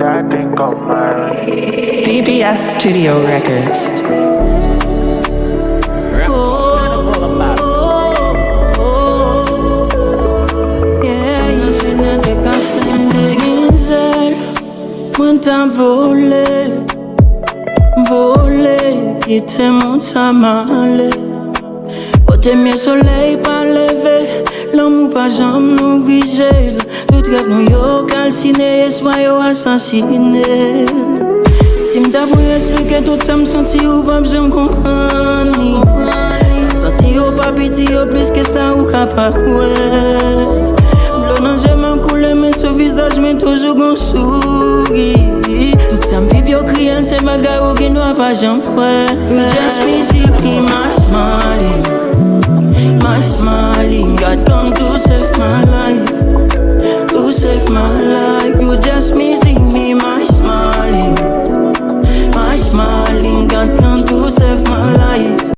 I think I'm mine. BBS Studio Records. Mwen ta volé, quitte mon ta malé. Côté mieux soleil pas levé, l'amour pas jamais nous vigile. Tout rêve nous yo calciné, espoir yo assassiné. Si m'ta pour expliquer tout ça m'senti ou pas j'aime comprendre. Senti yo pas petit yo plus que ça ou capable. Non, j'aime couler, mais ce visage m'est toujours gon souri. Tout ça m'vive yo criant, c'est bagay ou qui doit pas j'en croire. You just basically my smiling. God come to save my life, to save my life.